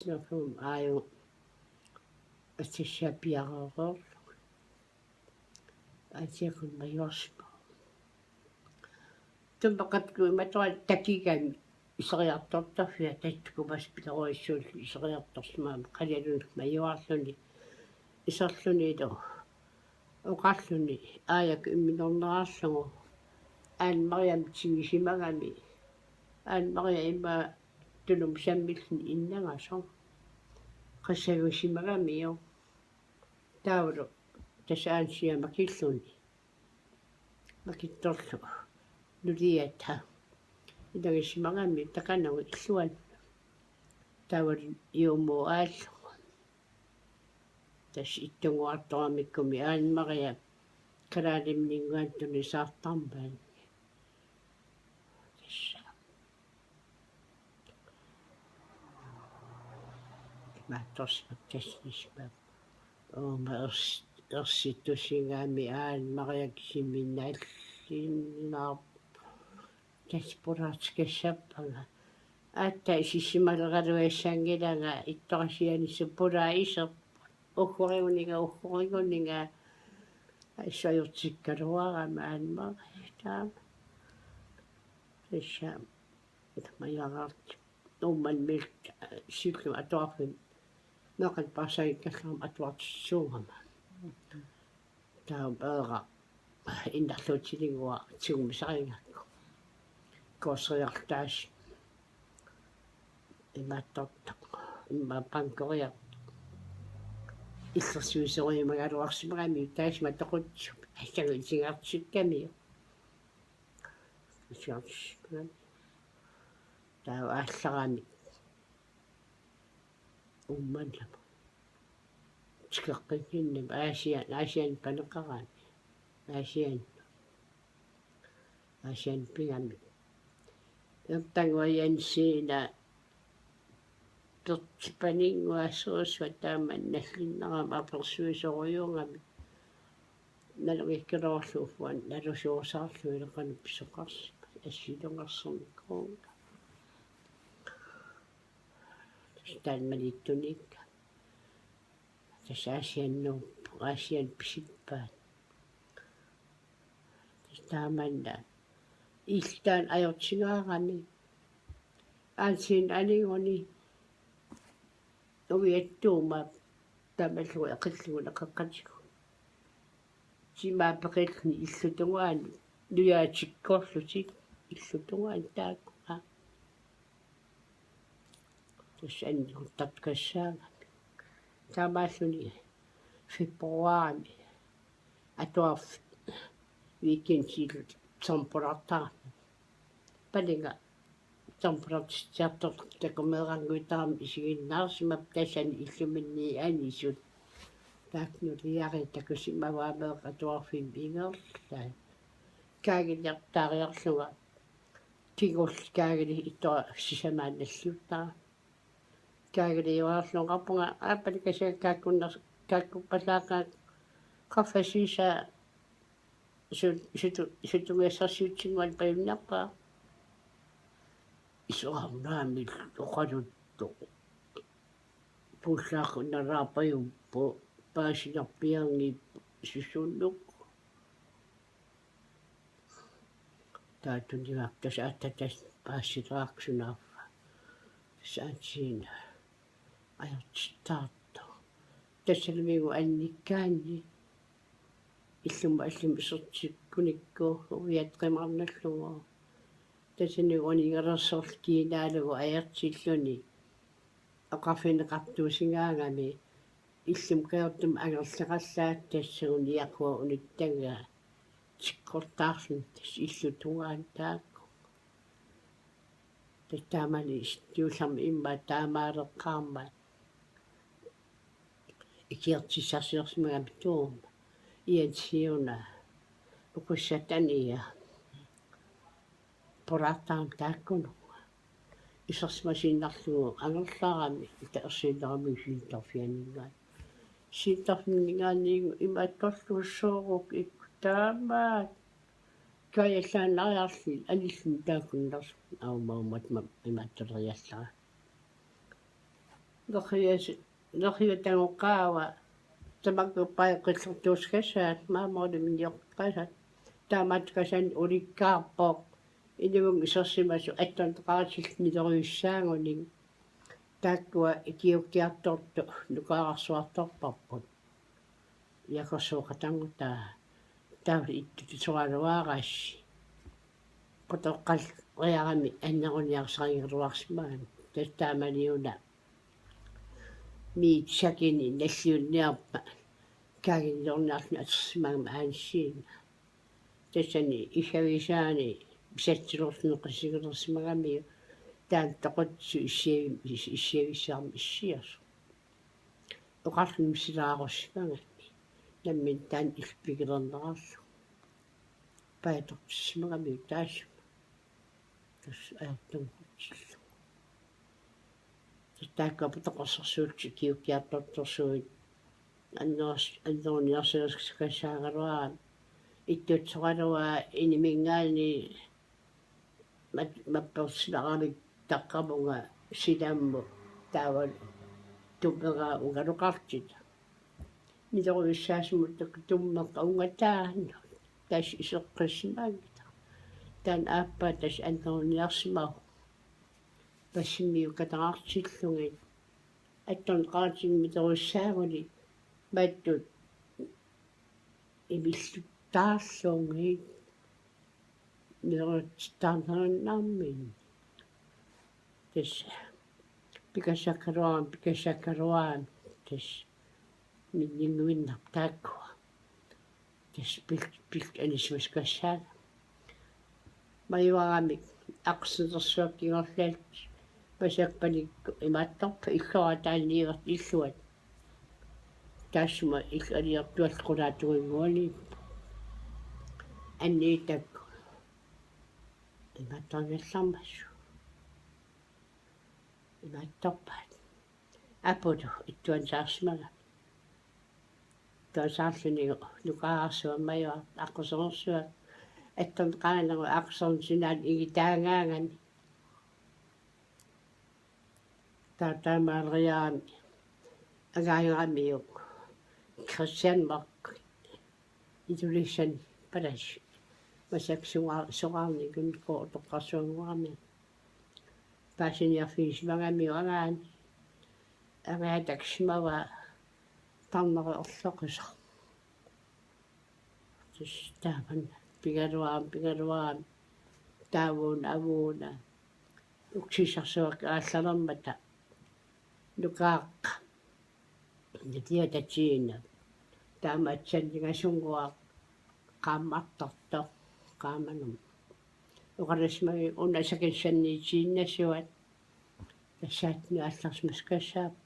Nafum ayu atissappiaqeror atiaqun majuarspa tumpaqatku imatua takikami iseriartortarfia tattukumas pileruissuullu iseriartorsmaama qallalun majuarluni isarluni ilu oqarluni aayak imminorneraallugu Anne-Maria tigisimagami Anne-Maria ima tulum sammillni innangaso qassagusimagami jo taulu tasaansia makilluni makittorlu nuliatha idagisimagami taqanagu illuan taawal iumuaallu tas ittunguartoramikkumi Anne-Maria kalaalimninguantuni saartarmaan Mattorspak tassispak ooma ersittusigaami Anne-Maria kisimminnaallinaar taspuraatikassappaga aatta isissimaleraluassangilanga ittorasianissuppulaa iserp uggoriguninga issajurtikkaluarama Anne-Maria taama tassa majarart umman milt sillu atuarfim noqat paasagikkallarma atuartissuungama taam eera innarluutiligua tigumisariнгакку koosriartaas imaattortaq imma pankoriaq illersuiseriumagaluarsimagami taasma toqutsup assagu itingaartissikkami isiartissimagami tau aallarami ummanlama tikeqqinnim Aasian paneqarami Aasian pingami ertanguajansiina pertipaninguassuusua taaman nallinnarama apersuisoruyungami nalugikkelorluufuan nalusuusaarlu ileqanuppissoqarsipa assilungersernikkuunga taanmanittunikka tasaasiannuuppu Aasian pisippaat taamanna iltaan ajortigaarami aansiin aniguni uviattuuma taamallugu eqillugu neqeqqatigu simaapeqillni illutungaani nuyaatikkorlutik illutungaani taakkuqa tassanniguttartukassaagami taamaalluni februarimi atuarf weekendsiillut torpulartarmi palinga torpulartiartortakumeeranguitaarmi isiginnaarsimap tassani illuminni anisut taaknuliari takusimavaameeq atuarfim ingerlaa kaagiliartaariarluga kigull kaagili ittora sisamaannalliuttara kaagiliuarluqarpunga aapalikasakkaakkunnar kaakkuppalaaqaa qaffasiisa sutungiassarsiutsinguan payunnaqqaa isuarnaami oqaluttu puullaaqunaraapayuppu paasinarpiarngiippu sussunnukku taatunigaaq tasaattatas paassiraaqsunaaffa tasaatsiina ajortittaarto tassalmigu annikkaanni illuma isertikkunikku uviatqimarnallugu tassaniguningerasorkiinaalugu ajartilluni aqarfineqartuusingaangami illum qiortum angerleqallaat tassaguniaqua unittagaa tikkortaarlun tass illutungaan taakku tattaamani tiullarmi imma taamaaleqqaarma ikiartissarsiorsimagami tuuma iansiuna uqussatania puraartaam taakkunuqa isersmasinnarlugu angerlaarami itaersiillerami siiltarfianingaan siiltarfiningaanniigu imaattorluussooruk ikkutaamaat kajallaanariarli anillun taakkunners aumaumat imaattoriallara Nohiutangoqaava tamakupaiqillertuuskasaat maamorni minioqqasat taamaatkasan ulikkaarpoq inivung isorsimasu atton taqaatill niloriussaanguning taakkua ikiukkiartortu nukaarsuartorparput iaqorsuuqatangutaa tauli ittutisoraluaaraassi qotoqqal riarami anneruniarsarigeruarsimaani tastaamaniuna miitsakini nalliunniarpa kaaginniorniarni atersimagama aansiina tassani ihavisaani pisatsilorluneqisigelersimagamiu taan toqotsu issievissaarmi issiasu oqarlum silaarusimagami nammin taan ilpigilernerarlu paatortissimagamiu taassuma tas aattumqutsillu taakkaputoqorsorsuutsi kiukkiartortorsuit anneruniarsilerskassaagaruaa ittutsoqalua inimingaani mappersilaramik taqqamunga silammu taavan tummeraa ungaluqartita niloruissaasumut tummeqqa ungataannu taas iseqqissimagita taan aappaa tas anneruniarsimaru passimmiu kataqartillungit atton qaatingmitoruissaaguni mattut imilluttaarlungit nilorutsitaarnerunnaarmin tas pikasakkaruaan tas minninguinnaq taakkua tas pilt anismaskassaana maiuaramik aqsitersuakkingorlaat pasakpanikku imaattorpa illorataanniivert illuat taassuma aliartuallqulaatuinguani anniitakku imaattornallarmassu imaattorpaat apulu ittuansaarsimaga tuasaarluni nukaarsuam maiuart aqqusерsuat atton qaanagu aqsornsinaat igitaangaangani taataamaalriaami agaayeramiuq Christianmark itulissan palas masaksuqaarnikun ko toqqarsuanguarmi paasiniarfiisimagamiu agaani agaataksmava tarneriorloqisa tas taaman pigaluaam taavuun avuuna uksisarsuak aallarnermata nukaaqqa nutiatatsiina taamaatsanningasunguaq qaammartorto qaamanum uqarrismagi unasakissanniitiinnasuat тассаатни алларсмаскассаап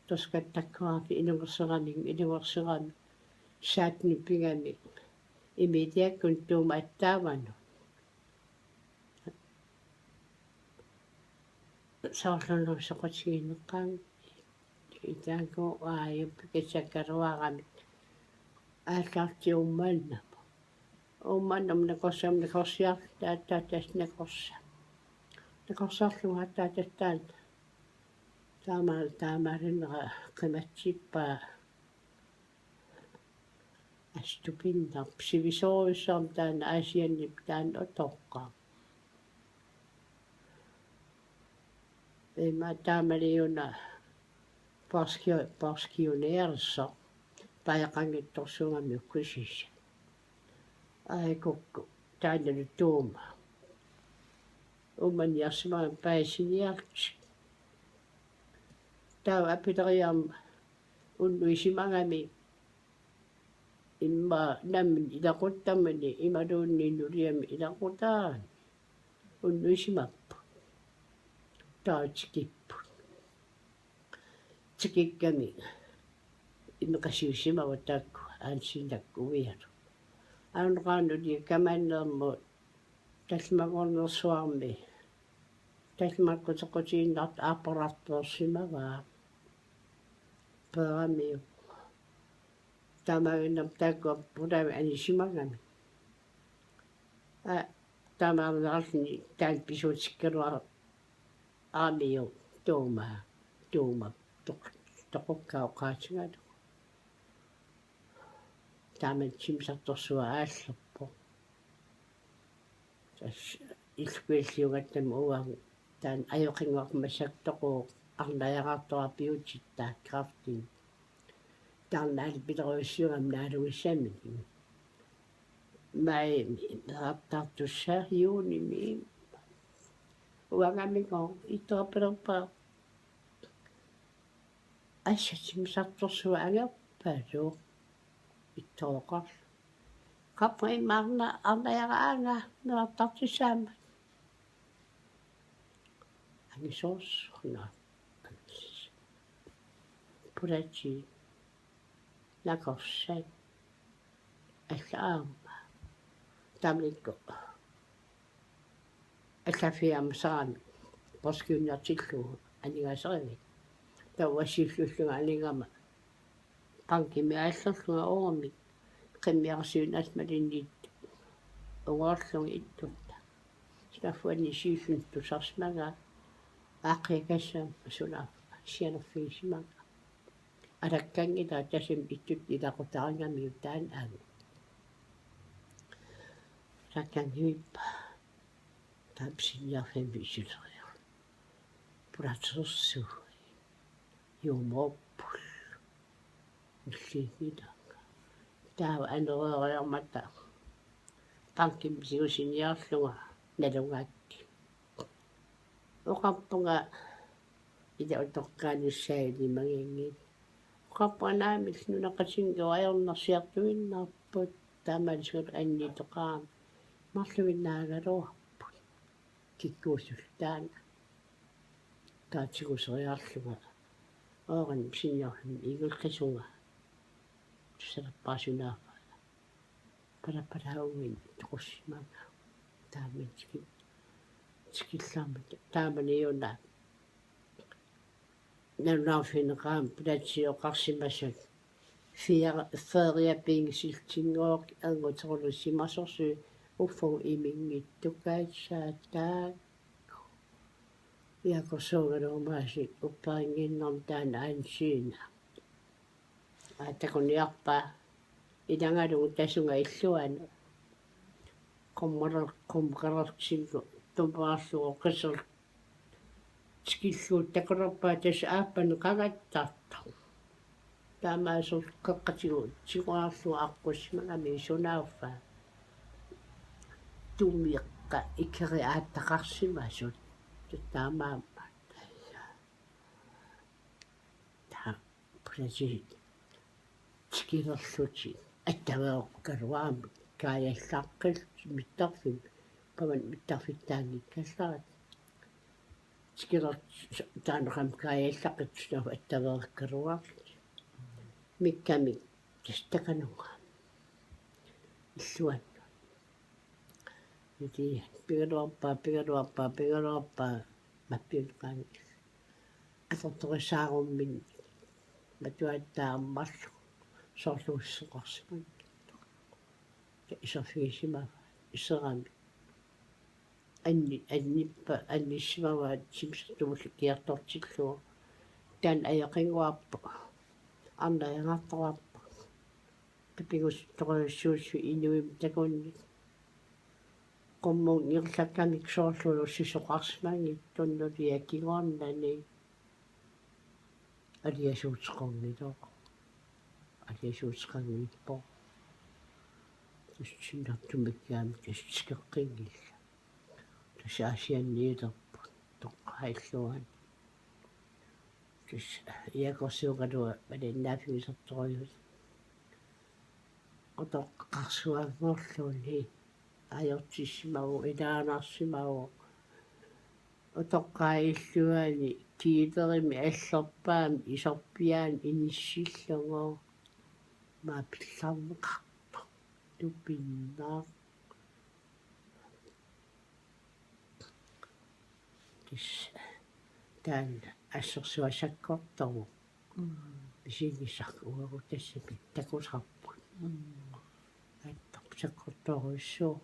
тоскаттаккуарфи инугерсерами саатни пигами имитиаккун туума аттаавану соорлуннер соқотигинеққаан итаако ааюп кисаккаруарами ааллартиуммааннам накорсиар тааттаас накорса накорсаарлуга таататтаан таамааринера қиматсиппаа аступиннар сивисоруссаарм таана аасианнип таан оторқаа эма таамалиуна парскиунеерсо паяқангитторсунгами уккусисса аикокку тааннут туума умманиарсимаа паасиниарч таа апилериарм уннуисимагами имма наммин илақуттаммани ималууннииннулиами илақутаан уннуисимаппу таатикиппу тикикками имеқасиусимава таакку аансиннакку уиалу аунеқааннули камааннеерму талмагорнерсуарми талмаккутеқутииннарт ааппарарторсимаваа паамиу тамагиннам таакку пулаами анисимагами тамаалерални таан писуутиккалуара аамиу туума tuuma toqokkau qaatingatu taaman simsartorsua aallerpo tas ilkuilliugattam uagu taan ajoqinguarmasaktoqu arnajaqartorapiutittaa crafting taarnaali piteruissuugam naaluissami mai raptartussa juunimi uangamiko ittorapelerpa ассатсимсарторсуа агерпаасуу иттооқар каппай марна арнаяраанга нуартартисаама агисоорсуна пурачи накорсай аллаама тамликко аллафиамсаами поскиунниартиллуу анигасерими тауассиллуллуга алигама панкими ааллерлуга оорми qimmiarsiunat malinniit ugaarlungi ittutta skafuani siillun tusarsmaga aaqiakassam sunaaf sianerfiisimaga alakkangita tasim ittut ilaqutaringami utaan aagu lakkangiippa taapsinniarfami isuleriar pulatersu juumoppul nulliingita taawa anereeriarmata pankim siusiniarluga nalungaatti uqarpunga ida utoqqaanissaali magiingit uqarpuanaamil nunaqasingu ajornarsiartuinnaarput taamalisuut annitoqaam marluinnaagaluarput kikkuusultaana taatsiguseriarluga oran sinniorlum igulqisunga tusarappaasunaapa palapalauin toqussimaga taamitski skillamut taamaniuna nanunaarfineqaam platsioqarsimassak feriapingisiltingoork anguterlussimasorsu uffug imingittukaatsaataak iaqorsuugaluumaasi upparinginnarm taana aansiina atakuniarpa ilangalugu tasunga illuana qumqalerqsillu tumpaarlugu qisser skilluut takulerpaa tas aappani qagattarta taamaasul qeqqatigut siguarlu aqqussmagami sunauffa tuumieqqa ikkeri aattaqarsimasut taamaamma ta president skilerluti attavaoqqaluaami kaajallaqqil mittarfim paman mittarfittaangikkallarat skiler taaneqam kaajallaqqit sunauf attavaeqqaluarlut mikkami tastaqanuga illuan Jadi pigaluarpa mappiulqaani atortorisaarumin matuattaammarlu soorluussoqarsiman iserfiisima iserami annissimava simsertumullu kiartortilluu taan ajoqinguarpu arnajangartorarpu tapigus toqolussuussu inuim takunni qummun irlakkamik soorlulu sisoqarsmangit tunnulia kiguarnani aliasuuteqorniloo aliasuuteqangiippo tussinartumikkaami tassikeqqingilla tasaasianniilerpu toqqailluan tas iaqorsuuqalua malinnaaffigisertorius otoqqarsuagngorluuni ajortissimagu ilaanarsimagu otoqqailluani kiilerimi аллерпаами иsorpiaan inissillungo maapillarneqarpa tupinnaa tis taanna ассерсуасаккортору писигисарку тассапи такусарпут аттарпсаккорторуссуу